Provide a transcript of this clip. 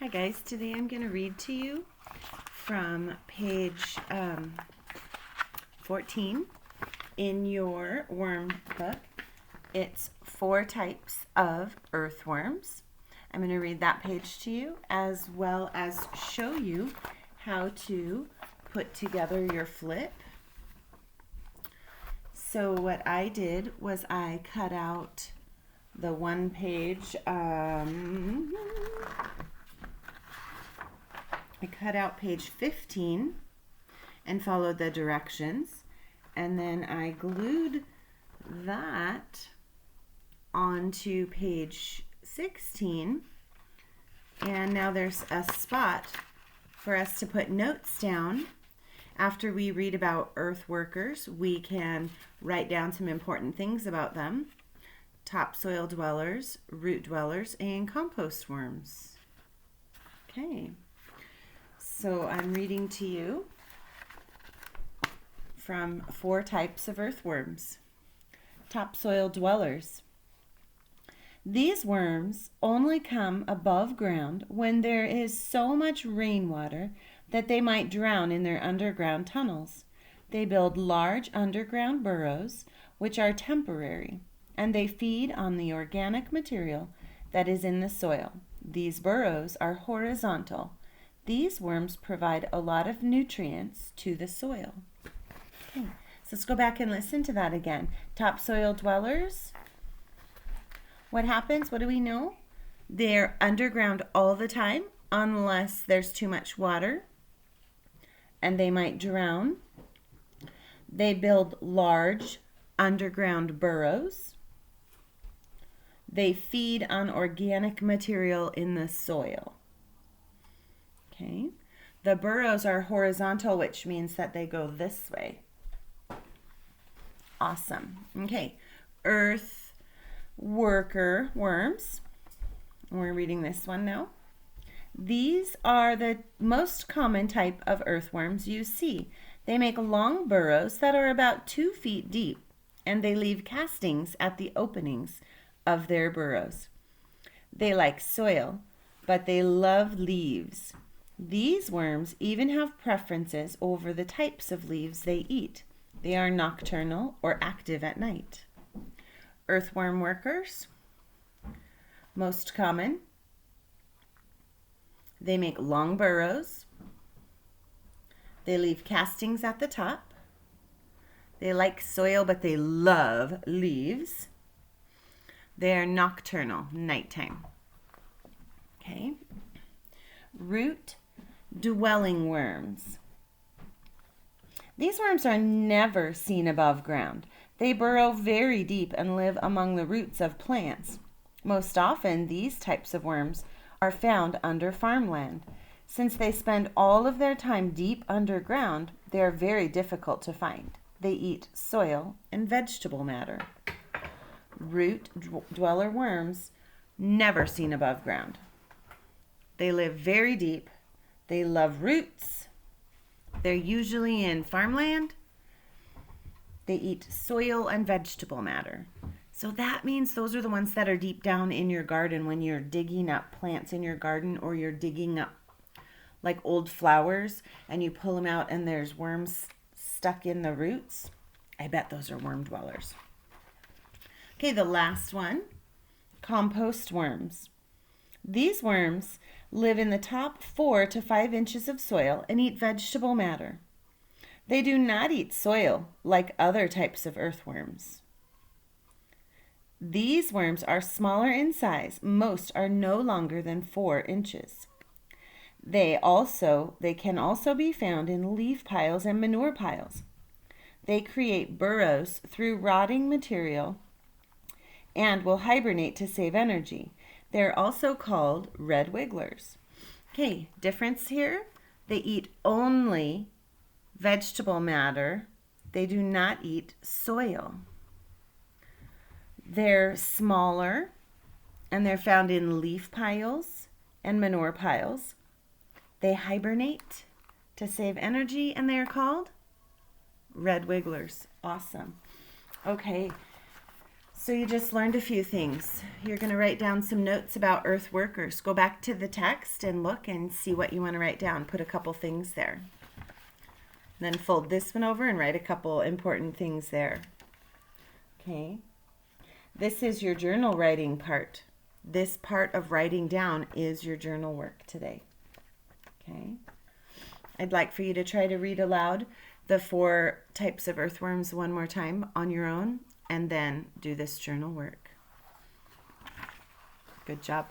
Hi guys, today I'm going to read to you from page 14 in your worm book. It's 4 types of earthworms. I'm going to read that page to you as well as show you how to put together your flip. So what I did was I cut out the one page I cut out page 15 and followed the directions, and then I glued that onto page 16, and now there's a spot for us to put notes down. After we read about earth workers, we can write down some important things about them: topsoil dwellers, root dwellers, and compost worms. Okay. So I'm reading to you from 4 types of earthworms. Topsoil dwellers. These worms only come above ground when there is so much rainwater that they might drown in their underground tunnels. They build large underground burrows, which are temporary, and they feed on the organic material that is in the soil. These burrows are horizontal. These worms provide a lot of nutrients to the soil. Okay, so let's go back and listen to that again. Topsoil dwellers. What happens? What do we know? They're underground all the time unless there's too much water, and they might drown. They build large underground burrows. They feed on organic material in the soil. Okay. The burrows are horizontal, which means that they go this way. Awesome. Okay. Earth worker worms. We're reading this one now. These are the most common type of earthworms you see. They make long burrows that are about 2 feet deep, and they leave castings at the openings of their burrows. They like soil, but they love leaves. These worms even have preferences over the types of leaves they eat. They are nocturnal or active at night. Earthworm workers. Most common. They make long burrows. They leave castings at the top. They like soil, but they love leaves. They are nocturnal, nighttime. Okay. Root dwelling worms. These worms are never seen above ground. They burrow very deep and live among the roots of plants. Most often, these types of worms are found under farmland. Since they spend all of their time deep underground, they are very difficult to find. They eat soil and vegetable matter. Root dweller worms, never seen above ground. They live very deep. They love roots. They're usually in farmland. They eat soil and vegetable matter. So that means those are the ones that are deep down in your garden when you're digging up plants in your garden, or you're digging up like old flowers and you pull them out and there's worms stuck in the roots. I bet those are worm dwellers. Okay, the last one, compost worms. These worms live in the top 4 to 5 inches of soil and eat vegetable matter. They do not eat soil like other types of earthworms. These worms are smaller in size. Most are no longer than 4 inches. They can also be found in leaf piles and manure piles. They create burrows through rotting material and will hibernate to save energy. They're also called red wigglers. Okay, difference here. They eat only vegetable matter. They do not eat soil. They're smaller, and they're found in leaf piles and manure piles. They hibernate to save energy, and they are called red wigglers. Awesome. Okay. So you just learned a few things. You're going to write down some notes about earth workers. Go back to the text and look and see what you want to write down. Put a couple things there. Then fold this one over and write a couple important things there. Okay. This is your journal writing part. This part of writing down is your journal work today. Okay. I'd like for you to try to read aloud the 4 types of earthworms one more time on your own, and then do this journal work. Good job.